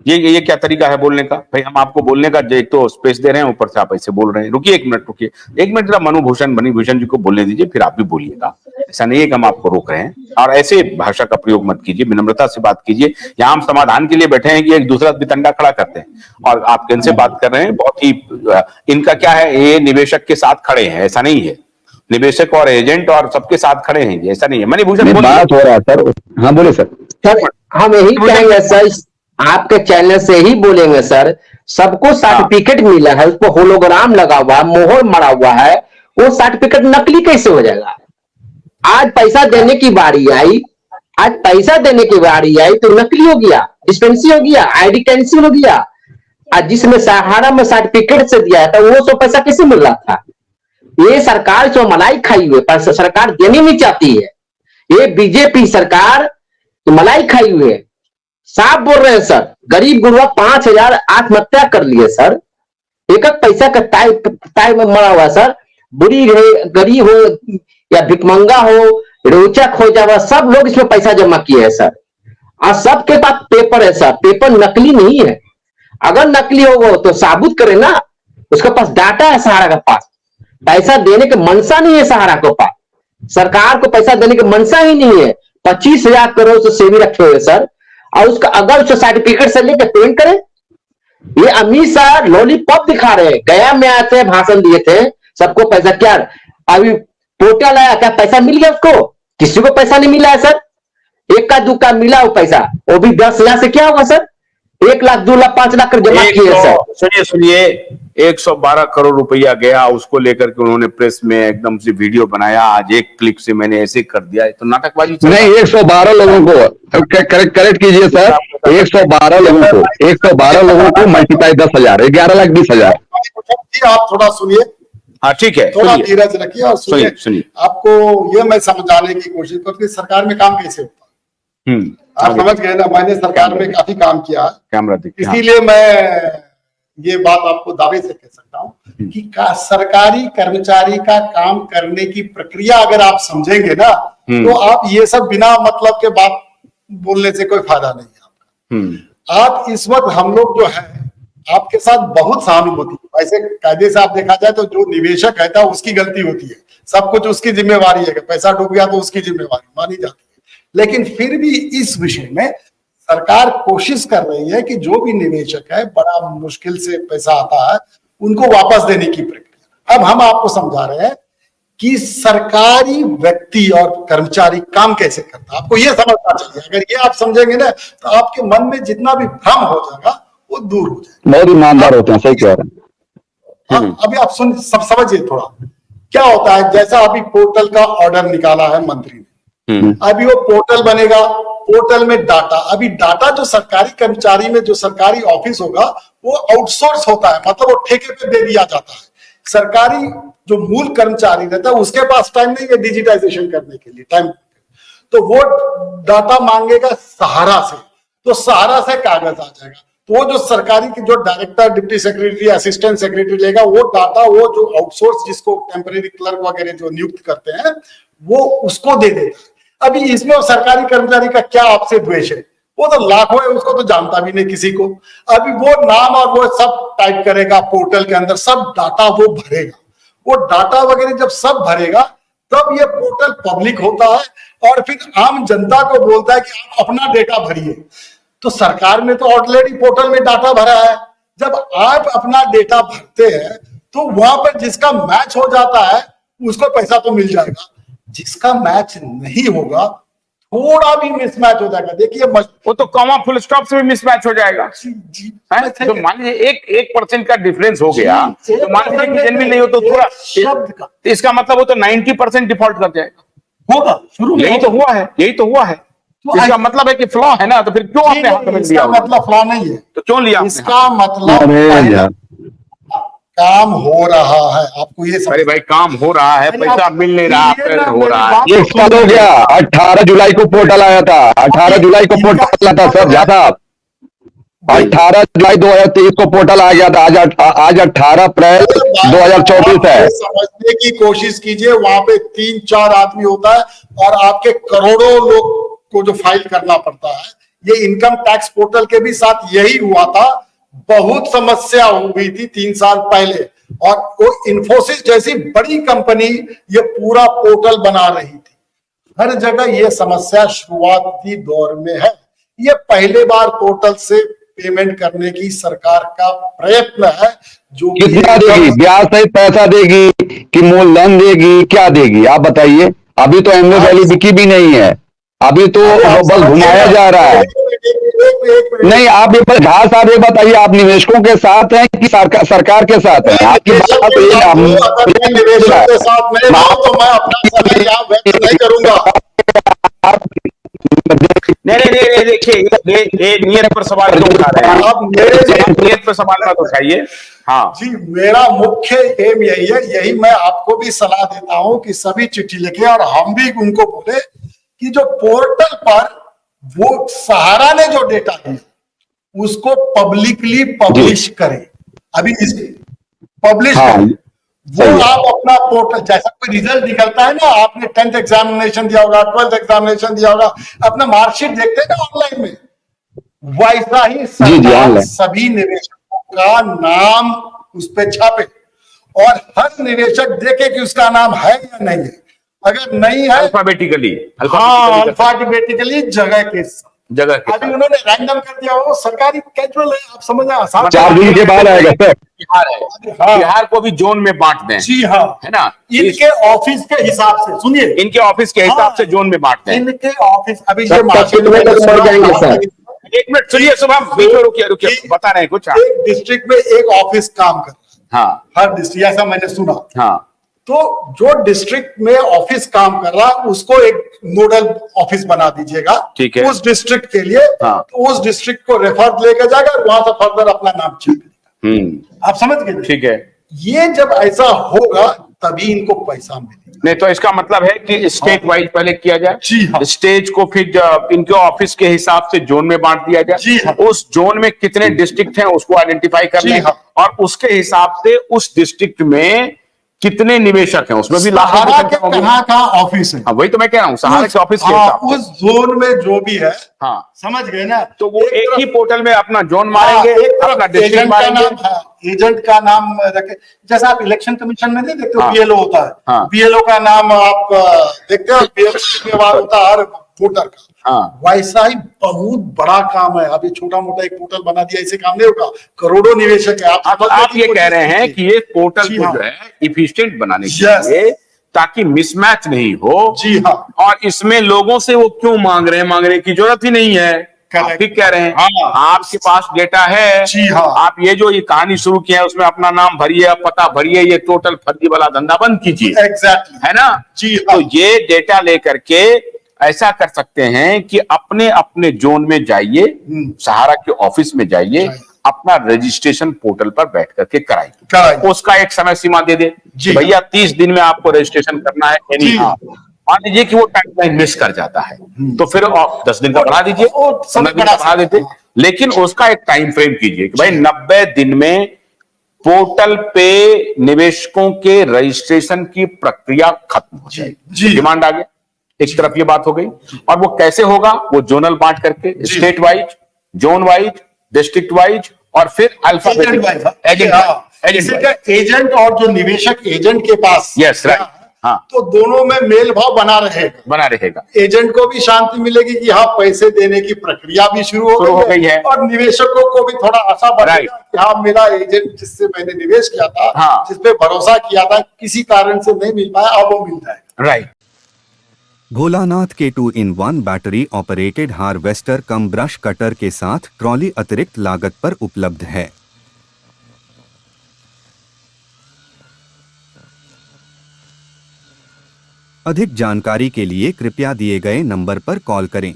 ये क्या तरीका है बोलने का? भाई हम आपको बोलने का एक तो स्पेस दे रहे हैं, ऊपर से आप ऐसे बोल रहे हैं। रुकिए 1 मिनट, रुकिए 1 मिनट, जरा मणिभूषण जी को बोलने दीजिए, फिर आप भी बोलिएगा। ऐसा नहीं है कि हम आपको रोक रहे हैं, और ऐसे भाषा का प्रयोग मत कीजिए, विनम्रता से बात कीजिए। यहाँ हम समाधान के लिए बैठे हैं कि एक दूसरा वितंडा खड़ा करते हैं, और आप किनसे बात कर रहे हैं? बहुत ही इनका क्या है, ये निवेशक के साथ खड़े हैं, ऐसा नहीं है। निवेशक और एजेंट और सबके साथ खड़े हैं, ऐसा नहीं है। मणिभूषण बात हो रहा है सर। हाँ बोले सर। सर हम यही कहेंगे सर, आपके चैनल से ही बोलेंगे सर, सबको सर्टिफिकेट मिला है, उसको होलोग्राम लगा हुआ है, मोहर मरा हुआ है, वो सर्टिफिकेट नकली कैसे हो जाएगा? आज पैसा देने की बारी आई, आज पैसा देने की बारी आई तो नकली हो गया, डिस्पेंसी हो गया, आईडी कैंसिल हो गया। आज जिसमें सहारा में सर्टिफिकेट से दिया था वो सब पैसा कैसे मिल रहा था? ये सरकार जो मलाई खाई हुई है, सरकार देनी नहीं चाहती है। ये बीजेपी सरकार तो मलाई खाई हुई है। साफ बोल रहे हैं सर, गरीब गुरबा 5,000 आत्महत्या कर लिए सर, एक एक पैसा का ताई में मरा हुआ सर। बुरी गरीब हो या भिकमंगा हो, रोचा खोजा हुआ, सब लोग इसमें पैसा जमा किए हैं सर, और सबके पास पेपर है सर। पेपर नकली नहीं है। अगर नकली होगा तो साबुत करे ना, उसके पास डाटा है सहारा के पास। पैसा देने के मनसा नहीं है सहारा के पास, सरकार को पैसा देने के मनसा ही नहीं है। 25,000 करोड़ से सेवी रखे हुए सर, और उसका अगर उसका सर्टिफिकेट से लेकर पेमेंट करें। ये अमित शाह लॉलीपॉप दिखा रहे हैं, गया में आए थे, भाषण दिए थे, सबको पैसा। क्या अभी पोर्टल आया, क्या पैसा मिल गया उसको? किसी को पैसा नहीं मिला है सर। एक का दुक्का मिला वो पैसा, वो भी 10,000 से क्या होगा सर? 1 लाख 2 लाख 5 लाख कर जमा किए सर। सुनिए 112 करोड़ रुपया गया, उसको लेकर के उन्होंने प्रेस में एकदम से वीडियो बनाया। आज एक क्लिक से मैंने ऐसे कर दिया, तो नाटकबाजी नहीं। 112 लोगों को करेक्ट कीजिए सर। 112 लोगों को 112 लोगों को मल्टीप्लाई 10,000, 11,20,000। आप थोड़ा सुनिए। हाँ ठीक है, थोड़ा धीरज रखिए और सुनिए। आपको ये मैं समझाने की कोशिश करूँ कि सरकार में काम कैसे होता है। आप समझ गए ना, मैंने सरकार में काफी काम किया है, इसीलिए मैं ये बात आपको दावे से कह सकता हूँ कि सरकारी कर्मचारी का काम करने की प्रक्रिया अगर आप समझेंगे ना, तो आप ये सब बिना मतलब के बात बोलने से कोई फायदा नहीं है आपका। आप इस वक्त हम लोग जो है आपके साथ बहुत सहानुभूति, वैसे कायदे से आप देखा जाए तो जो निवेशक है था उसकी गलती होती है, सब कुछ उसकी जिम्मेवारी है, पैसा डूब गया तो उसकी जिम्मेवारी मानी जाती है। लेकिन फिर भी इस विषय में सरकार कोशिश कर रही है कि जो भी निवेशक है, बड़ा मुश्किल से पैसा आता है, उनको वापस देने की प्रक्रिया। अब हम आपको समझा रहे हैं कि सरकारी व्यक्ति और कर्मचारी काम कैसे करता है, आपको यह समझना चाहिए। अगर ये आप समझेंगे ना, तो आपके मन में जितना भी भ्रम हो जाएगा वो दूर हो जाएगा। बहुत ईमानदार होते हैं, सही कह रहे हैं। अभी आप समझिए थोड़ा क्या होता है। जैसा अभी पोर्टल का ऑर्डर निकाला है मंत्री ने, अभी वो पोर्टल बनेगा, पोर्टल में डाटा, अभी डाटा जो सरकारी कर्मचारी में जो सरकारी ऑफिस होगा वो आउटसोर्स होता है, मतलब वो ठेके पे दे दिया जाता है। सरकारी जो मूल कर्मचारी रहता है उसके पास टाइम नहीं है डिजिटाइजेशन करने के लिए, टाइम, तो वो डाटा मांगेगा सहारा से, तो सहारा से कागज आ जाएगा। तो वो जो सरकारी की जो director, deputy secretary, assistant secretary लेगा, वो डाटा वो जो आउटसोर्स जिसको टेम्परेरी क्लर्क वगैरह जो नियुक्त करते हैं वो उसको दे देता है। अभी इसमें सरकारी कर्मचारी का क्या आपसे द्वेष है? वो तो लाखों है, उसको तो जानता भी नहीं किसी को। अभी वो नाम और वो सब टाइप करेगा पोर्टल के अंदर, सब डाटा वो भरेगा। वो डाटा वगैरह जब सब भरेगा तब ये पोर्टल पब्लिक होता है, और फिर आम जनता को बोलता है कि आप अपना डेटा भरिए। तो सरकार ने तो ऑलरेडी पोर्टल में डाटा भरा है, जब आप अपना डेटा भरते हैं तो वहां पर जिसका मैच हो जाता है उसको पैसा तो मिल जाएगा, जिसका मैच नहीं होगा थोड़ा भी मिसमैच हो जाएगा। देखिए वो तो कॉमा फुल स्टॉप से भी मिसमैच हो जाएगा। तो मान लीजिए 1% का डिफरेंस हो गया, तो मान लीजिए जेन्युइन नहीं हो तो थोड़ा शब्द का, इसका मतलब वो तो 90% डिफॉल्ट कर जाएगा, होगा शुरू में। यही तो हुआ है। तो इसका मतलब है कि फ्लॉ है ना, तो फिर क्यों आपने हाथ में लिया? मतलब फ्लॉ नहीं है, तो क्यों लिया? इसका मतलब काम हो रहा है, आपको ये अरे भाई काम हो रहा है, पैसा मिल नहीं रहा, फिर हो रहा है। ये साल हो गया। 18 जुलाई को पोर्टल आया था, 18 जुलाई को पोर्टल आया था सर, ज्यादा 18 जुलाई 2023 को पोर्टल आ गया था। आज 18 अप्रैल 2024 है। समझने की कोशिश कीजिए, वहां पे 3-4 आदमी होता है और आपके करोड़ों लोग को जो फाइल करना पड़ता है, ये इनकम टैक्स पोर्टल के भी साथ यही हुआ था। बहुत समस्या हुई थी 3 साल पहले, और वो इंफोसिस जैसी बड़ी कंपनी ये पूरा पोर्टल बना रही थी। हर जगह ये समस्या शुरुआती दौर में है। ये पहले बार पोर्टल से पेमेंट करने की सरकार का प्रयत्न है। जो कितना देगी? ब्याज सहित पैसा देगी कि मूलधन देगी, क्या देगी आप बताइए? अभी तो एमओ वैली बिकी भी नहीं है, अभी तो बस घुमाया जा रहा है। नहीं, आप ये घास आप ये बताइए, आप निवेशकों के साथ हैं कि सरकार के साथ हैं? आपकी बात निवेशक के साथ नहीं तो मैं अपना समय यहाँ व्यक्त नहीं करूंगा। नहीं, देखिए ये नियत पर सवाल क्यों उठा रहे हैं आप? नियत पर सवाल मत उठाइए। हाँ जी, मेरा मुख्य एम यही है, यही मैं आपको भी सलाह देता हूं कि सभी चिट्ठी लिखे और हम भी उनको बोले कि जो पोर्टल पर वो सहारा ने जो डेटा दिया उसको पब्लिकली पब्लिश करें। अभी पब्लिश करें वो, आप अपना पोर्टल, जैसा कोई रिजल्ट निकलता है ना, आपने 10th एग्जामिनेशन दिया होगा, 12th एग्जामिनेशन दिया होगा, अपना मार्कशीट देखते हैं ना ऑनलाइन में, वैसा ही सरकार सभी निवेशकों का नाम उस पे छापे और हर निवेशक देखे कि उसका नाम है या नहीं है। अगर नहीं है, अल्फाबेटिकली जगह के अभी उन्होंने रैंडम कर दिया, वो सरकारी कैजुअल है, आप समझ रहे हैं। 4 दिन के बाद आएगा सर। बिहार है, बिहार को भी जोन में बांट दें। जी हाँ, है ना, इनके ऑफिस के हिसाब से, सुनिए, इनके ऑफिस के हिसाब से जोन में बांट दें। इनके ऑफिस अभी ये एक मिनट सुनिए, सुबह रुकिए बता रहे हैं कुछ। एक डिस्ट्रिक्ट में एक ऑफिस काम कर, हाँ, हर डिस्ट्रिक्ट, ऐसा मैंने सुना। हाँ, तो जो डिस्ट्रिक्ट में ऑफिस काम कर रहा है उसको एक नोडल ऑफिस बना दीजिएगा, ठीक है, उस डिस्ट्रिक्ट के लिए। हाँ। तो उस डिस्ट्रिक्ट को रेफर लेकर जाएगा और वहां से फर्दर अपना नाम छापेगा। आप समझ गए? ठीक है। ये जब ऐसा होगा तभी इनको पैसा मिलेगा। नहीं तो इसका मतलब है कि स्टेट वाइज पहले किया जाए। जी हाँ। स्टेज को फिर इनके ऑफिस के हिसाब से जोन में बांट दिया जाए। जी हाँ। उस जोन में कितने डिस्ट्रिक्ट हैं उसको आइडेंटिफाई कर लें, हाँ। और उसके हिसाब से उस डिस्ट्रिक्ट में कितने निवेशक हैं उसमें भी सहारा के कहाँ का ऑफिस है। हाँ, वही तो मैं कह रहा हूँ, सहारा के ऑफिस के हिसाब से। उस जोन में जो भी है, हाँ, समझ गए ना, तो वो एक ही पोर्टल में अपना जोन मारेंगे, अपना डिस्ट्रिक्ट मारेंगे, एजेंट का नाम रखे। जैसा आप इलेक्शन कमीशन में नहीं देखते हो, बीएलओ होता है, हाँ। बीएलओ का नाम आप देखते हो, बीएलओ होता है हर वोटर का। हाँ। वैसा ही बहुत बड़ा काम है। अभी छोटा मोटा एक पोर्टल बना दिया, ऐसे काम नहीं होगा, करोड़ों निवेशक है। आप ये कह रहे हैं कि ये पोर्टल को जो है इफिशिएंट बनाने के लिए, ताकि मिसमैच नहीं हो। जी हाँ। और इसमें लोगों से वो क्यों मांग रहे की जरूरत ही नहीं है। ठीक कह रहे हैं। हाँ। आपके पास डेटा है। जी हाँ। आप ये जो ये कहानी शुरू किया है उसमें अपना नाम भरिए, पता भरिए, ये टोटल फर्जी वाला धंधा बंद कीजिए। एग्जैक्टली, है ना। जी हाँ। तो ये डेटा लेकर के ऐसा कर सकते हैं कि अपने अपने जोन में जाइए, सहारा के ऑफिस में जाइए, अपना रजिस्ट्रेशन पोर्टल पर बैठ करके कराइए। उसका एक समय सीमा दे दे, भैया 30 दिन में आपको रजिस्ट्रेशन करना है। एनी मान लीजिए कि वो टाइमलाइन मिस कर जाता है तो फिर 10 दिन का बढ़ा दीजिए, 15 दिन का बढ़ा देते, लेकिन उसका एक टाइम फ्रेम कीजिए कि भाई 90 दिन में पोर्टल पे निवेशकों के रजिस्ट्रेशन की प्रक्रिया खत्म हो जाएगी। डिमांड आ गया, एक तरफ ये बात हो गई। और वो कैसे होगा, वो जोनल बांट करके, state wise, zone wise, district wise, और फिर अल्फाबेटिक एजेंट और जो निवेशक एजेंट के पास। Yes, right. हाँ, तो दोनों में मेल भाव बना रहेगा। एजेंट को भी शांति मिलेगी कि हाँ, पैसे देने की प्रक्रिया भी शुरू हो गई है, और निवेशकों को भी थोड़ा आशा बढ़ेगा कि हाँ, मेरा एजेंट जिससे मैंने निवेश किया था, हाँ, जिस पे भरोसा किया था, किसी कारण से नहीं मिल पाया, अब वो मिल जाएगा। राइट। भोलानाथ के 2-in-1 बैटरी ऑपरेटेड हार्वेस्टर कम ब्रश कटर के साथ ट्रॉली अतिरिक्त लागत पर उपलब्ध है। अधिक जानकारी के लिए कृपया दिए गए नंबर पर कॉल करें।